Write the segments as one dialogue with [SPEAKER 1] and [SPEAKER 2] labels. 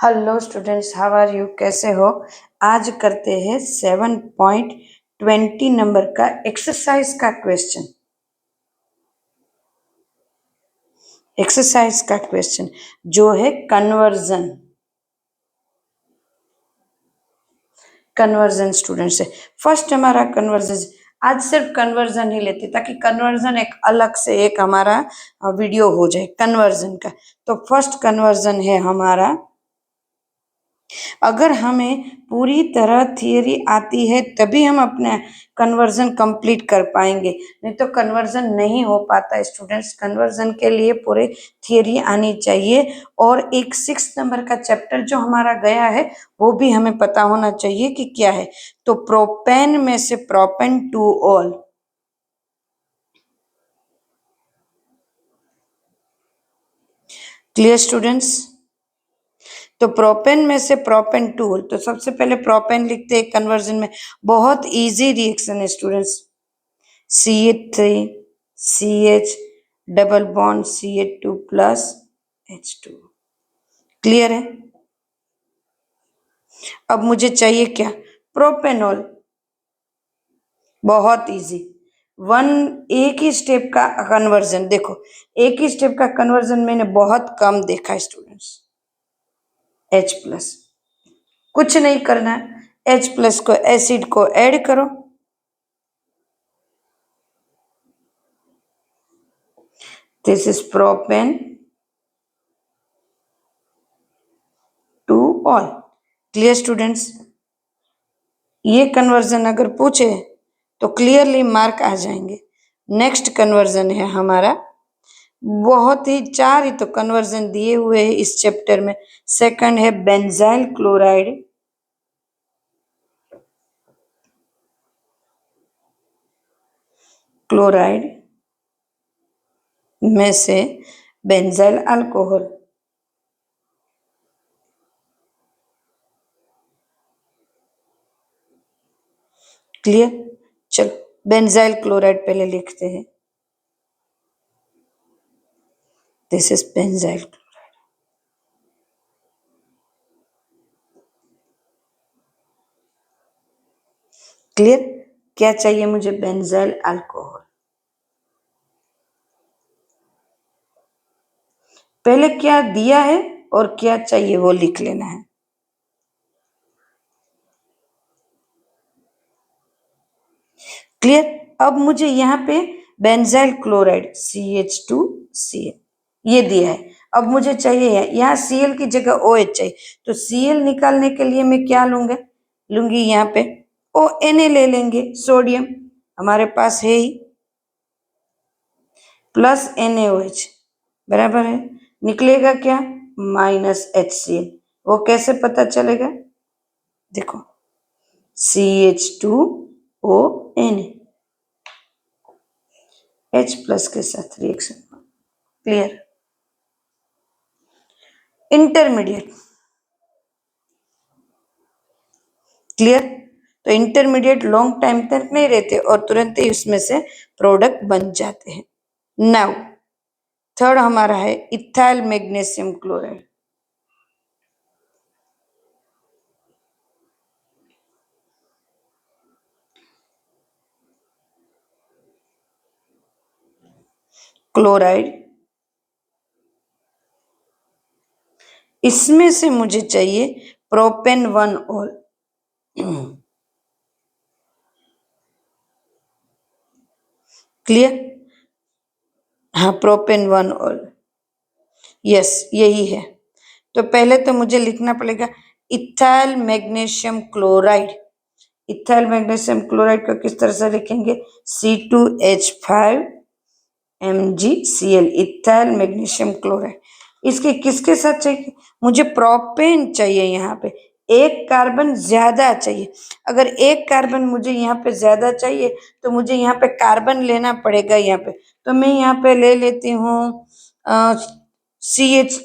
[SPEAKER 1] Hello students, how are you? कैसे हो? आज करते हैं 7.20 नंबर का एक्सरसाइज का क्वेश्चन। एक्सरसाइज का क्वेश्चन जो है कन्वर्जन। कन्वर्जन स्टूडेंट्स है। फर्स्ट हमारा कन्वर्जन, आज सिर्फ कन्वर्जन ही लेते ताकि कन्वर्जन एक अलग से एक हमारा वीडियो हो जाए कन्वर्जन का। तो फर्स्ट कन्वर्जन है हमारा, अगर हमें पूरी तरह थियरी आती है तभी हम अपने कन्वर्जन कंप्लीट कर पाएंगे, नहीं तो कन्वर्जन नहीं हो पाता। स्टूडेंट्स, कन्वर्जन के लिए पूरे थियरी आनी चाहिए और एक 6 नंबर का चैप्टर जो हमारा गया है वो भी हमें पता होना चाहिए कि क्या है। तो प्रोपेन में से propane two all, clear students? तो प्रोपेन में से प्रोपेन टू ऑल, तो सबसे पहले प्रोपेन लिखते हैं कन्वर्जन में। बहुत इजी रिएक्शन है students. CH3 CH double bond CH2 plus H2, clear है? अब मुझे चाहिए क्या? प्रोपेनॉल। बहुत इजी, एक ही स्टेप का कन्वर्जन। देखो, एक ही स्टेप का कन्वर्जन मैंने बहुत कम देखा है स्टूडेंट्स। H प्लस, कुछ नहीं करना है, H प्लस को एसिड को ऐड करो। This is propane two all, clear students? ये कन्वर्जन अगर पूछे तो क्लियरली मार्क आ जाएंगे। नेक्स्ट कन्वर्जन है हमारा, बहुत ही 4 ही तो कन्वर्जन दिए हुए हैं इस चैप्टर में। सेकंड है बेंजाइल क्लोराइड, क्लोराइड में से बेंजाइल अल्कोहल। क्लियर? चलो बेंजाइल क्लोराइड पहले लिखते हैं। This is benzyl chloride. Clear? क्या चाहिए मुझे? Benzyl alcohol. पहले क्या दिया है और क्या चाहिए वो लिख लेना है। क्लियर? अब मुझे यहाँ पे बेंजाइल क्लोराइड CH2Cl ये दिया है। अब मुझे चाहिए यहाँ Cl की जगह OH चाहिए, तो Cl निकालने के लिए मैं क्या लूंगी यहाँ पे Na ले लेंगे, सोडियम हमारे पास है ही, प्लस NaOH बराबर है, निकलेगा क्या? -HCl। वो कैसे पता चलेगा? देखो CH2ONa, H प्लस के साथ रिएक्शन। क्लियर? Intermediate, clear? तो इंटरमीडिएट लॉन्ग टाइम तक नहीं रहते और तुरंत ही उसमें से प्रोडक्ट बन जाते हैं। नाउ थर्ड हमारा है इथाइल मैग्नीशियम क्लोराइड। क्लोराइड, इसमें से मुझे चाहिए प्रोपेन 1 ऑल। क्लियर? हाँ, प्रोपेन 1 ऑल, यस यही है। तो पहले तो मुझे लिखना पड़ेगा ethyl magnesium chloride. Ethyl magnesium chloride को किस तरह से लिखेंगे? C2H5MgCl, ethyl magnesium chloride. इसके किसके साथ चाहिए? मुझे प्रोपेन चाहिए, यहाँ पे एक कार्बन ज्यादा चाहिए। अगर एक कार्बन मुझे यहाँ पे ज्यादा चाहिए तो मुझे यहाँ पे कार्बन लेना पड़ेगा यहाँ पे। तो मैं यहाँ पे ले लेती हूँ CH,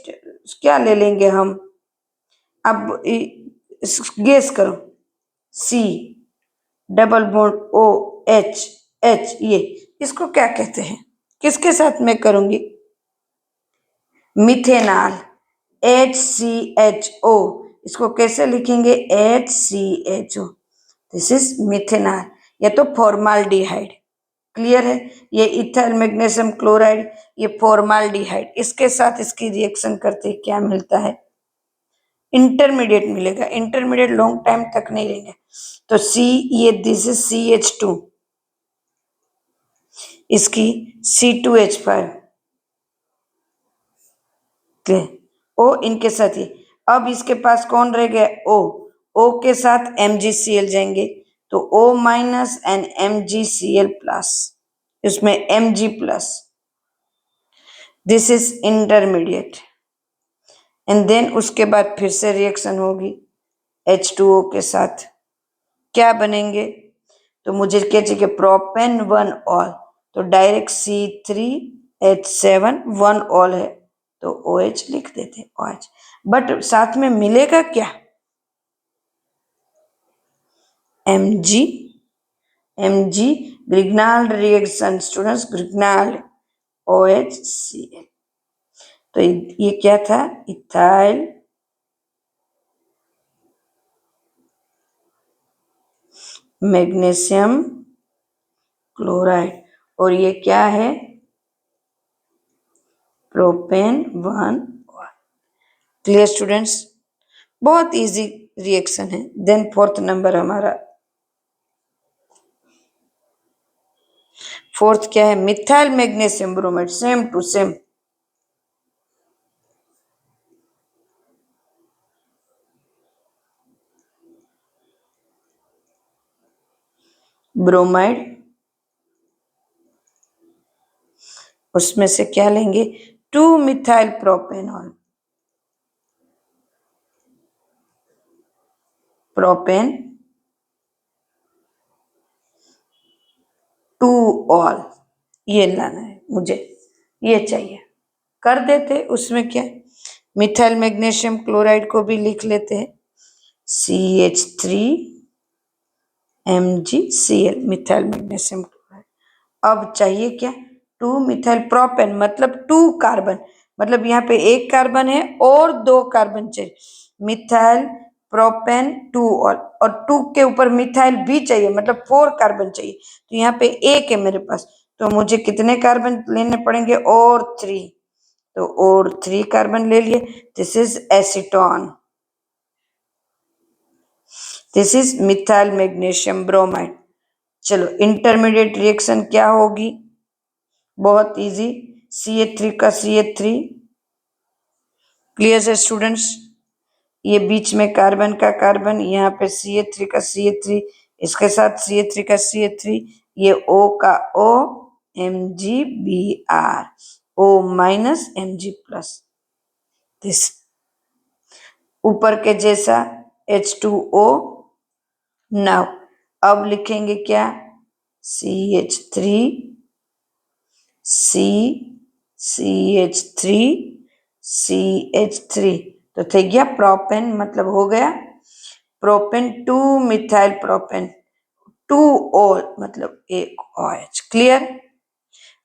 [SPEAKER 1] क्या ले लेंगे हम? अब गेस करो, C डबल बॉन्ड OH, ये इसको क्या कहते हैं? किसके साथ मैं करूंगी? मिथेनॉल, HCHO, इसको कैसे लिखेंगे? HCHO, दिस इज मिथेनॉल या तो फॉर्माल्डिहाइड। क्लियर है? ये इथाइल मैग्नीशियम क्लोराइड, ये फॉर्माल्डिहाइड, इसके साथ इसकी रिएक्शन करते क्या मिलता है? इंटरमीडिएट मिलेगा। इंटरमीडिएट लॉन्ग टाइम तक नहीं रहेंगे। तो सी, ये दिस इज CH2, इसकी C2H5, ओ इनके साथ ही। अब इसके पास कौन रह गया? ओ, ओ के साथ MgCl जाएंगे, तो O minus and MgCl plus, इसमें Mg plus, this is intermediate. And then उसके बाद फिर से रिएक्शन होगी H2O के साथ, क्या बनेंगे? तो मुझे क्या चाहिए? प्रोपेन 1 ऑल, तो डायरेक्ट C3H7 1 ऑल है, तो OH लिख देते OH। बट साथ में मिलेगा क्या? Mg, Mg Grignard reaction students, Grignard OHCl। तो ये क्या था? इथाइल मैग्नीशियम क्लोराइड, और ये क्या है? प्रोपेन 1। Clear students? बहुत इजी रिएक्शन है। देन फोर्थ नंबर हमारा, फोर्थ क्या है? Methyl magnesium bromide, same to same, bromide, उसमें से क्या लेंगे? 2 मिथाइल प्रोपेनॉल, प्रोपेन 2 ऑल, ये लाना है मुझे, ये चाहिए। कर देते, उसमें क्या? मिथाइल मैग्नीशियम क्लोराइड को भी लिख लेते हैं, CH3MgCl, मिथाइल मैग्नीशियम क्लोराइड। अब चाहिए क्या? 2 मिथाइल प्रोपेन, मतलब 2 कार्बन, मतलब यहाँ पे एक कार्बन है और 2 कार्बन चाहिए, मिथाइल प्रोपेन 2 और 2 के ऊपर मिथाइल भी चाहिए, मतलब 4 कार्बन चाहिए। तो यहाँ पे एक है मेरे पास, तो मुझे कितने कार्बन लेने पड़ेंगे? और 3, तो और 3 कार्बन ले लिए, this is acetone, this is methyl magnesium bromide. चलो इंटरमीडिएट रिएक्शन क्या होगी? बहुत इजी, CH3 का CH3। क्लियर है स्टूडेंट्स? ये बीच में कार्बन का कार्बन, यहाँ पे CH3 का CH3, इसके साथ CH3 का CH3, ये O का O, MgBr, O minus Mg plus, this ऊपर के जैसा H2O। नाउ अब लिखेंगे क्या? CH3 C, CH3 CH3, तो थे गया प्रोपेन, मतलब हो गया प्रोपेन 2 मिथाइल प्रोपेन 2 O, मतलब एक OH। क्लियर?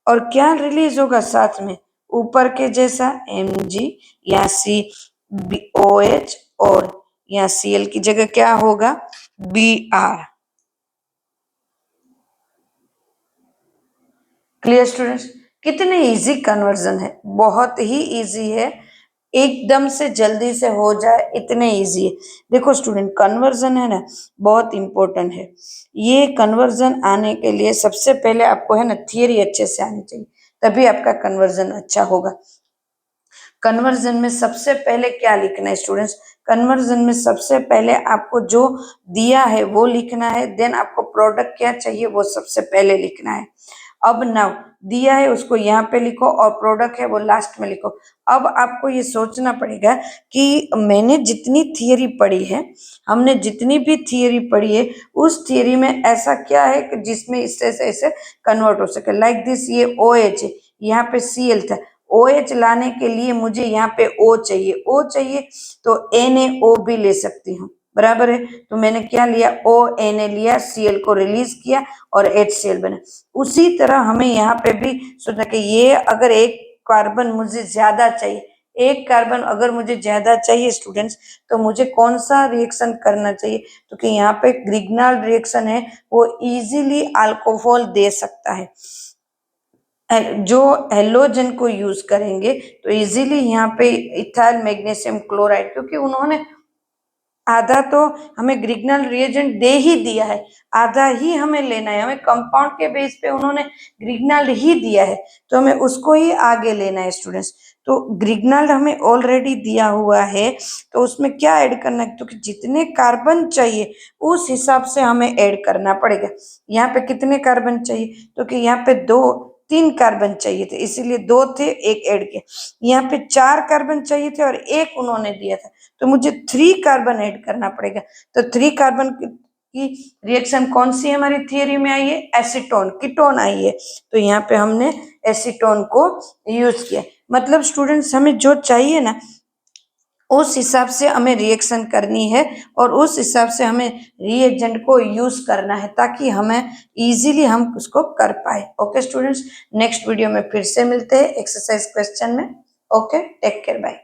[SPEAKER 1] और क्या रिलीज होगा साथ में? ऊपर के जैसा Mg, या COH, और यहाँ Cl की जगह क्या होगा? Br। Clear students? कितने इजी कन्वर्जन है, बहुत ही इजी है, एकदम से जल्दी से हो जाए, इतने इजी है। देखो स्टूडेंट, कन्वर्जन है ना, बहुत इंपॉर्टेंट है। ये कन्वर्जन आने के लिए सबसे पहले आपको है ना थियरी अच्छे से आनी चाहिए, तभी आपका कन्वर्जन अच्छा होगा। कन्वर्जन में सबसे पहले क्या लिखना है स्टूडेंट्स? कन्वर्जन में सबसे पहले आपको जो दिया है वो लिखना है, देन आपको प्रोडक्ट क्या चाहिए वो सबसे पहले लिखना है। अब नाउ दिया है उसको यहाँ पे लिखो, और प्रोडक्ट है वो लास्ट में लिखो। अब आपको ये सोचना पड़ेगा कि मैंने जितनी थियरी पढ़ी है, हमने जितनी भी थियरी पढ़ी है, उस थियरी में ऐसा क्या है कि जिसमें इससे से ऐसे कन्वर्ट हो सके। लाइक दिस, ये OH है, यहाँ पे Cl था, OH लाने के लिए मुझे यहाँ पे O चाहिए, O चाहिए तो NaO भी ले सकती हूँ, बराबर है। तो मैंने क्या लिया? ONa लिया, Cl को रिलीज किया और HCl बना। उसी तरह हमें यहाँ पे भी सोचना कि ये अगर एक कार्बन मुझे ज्यादा चाहिए, एक कार्बन अगर मुझे ज्यादा चाहिए स्टूडेंट्स, तो मुझे कौन सा रिएक्शन करना चाहिए? क्योंकि यहाँ पे ग्रिग्नाल्ड रिएक्शन है, वो इजीली अल्कोहल दे सकता है। जो हेलोजन को यूज करेंगे तो इजीली यहाँ पे इथाइल मैग्नीशियम क्लोराइड, क्योंकि उन्होंने आधा तो हमें ग्रिग्नल रिएजेंट दे ही दिया है, आधा ही हमें लेना है। हमें कंपाउंड के बेस पे उन्होंने ग्रिग्नल ही दिया है, तो हमें उसको ही आगे लेना है स्टूडेंट्स। तो ग्रिग्नल हमें ऑलरेडी दिया हुआ है, तो उसमें क्या ऐड करना है? तो कि जितने कार्बन चाहिए उस हिसाब से हमें ऐड करना पड़ेगा। यहाँ पे कितने कार्बन चाहिए? तो कि यहाँ पे 3 कार्बन चाहिए थे, इसीलिए 2 थे, एक ऐड किया। यहाँ पे 4 कार्बन चाहिए थे और एक उन्होंने दिया था, तो मुझे 3 कार्बन ऐड करना पड़ेगा। तो 3 कार्बन की रिएक्शन कौन सी हमारी थियरी में आई है? एसीटोन, कीटोन आई है। तो यहाँ पे हमने एसीटोन को यूज किया। मतलब स्टूडेंट्स हमें जो चाहिए ना, उस हिसाब से हमें रिएक्शन करनी है और उस हिसाब से हमें रिएजेंट को यूज करना है, ताकि हमें इजीली हम उसको कर पाए। ओके स्टूडेंट्स, नेक्स्ट वीडियो में फिर से मिलते हैं एक्सरसाइज क्वेश्चन में। Okay, take care, bye.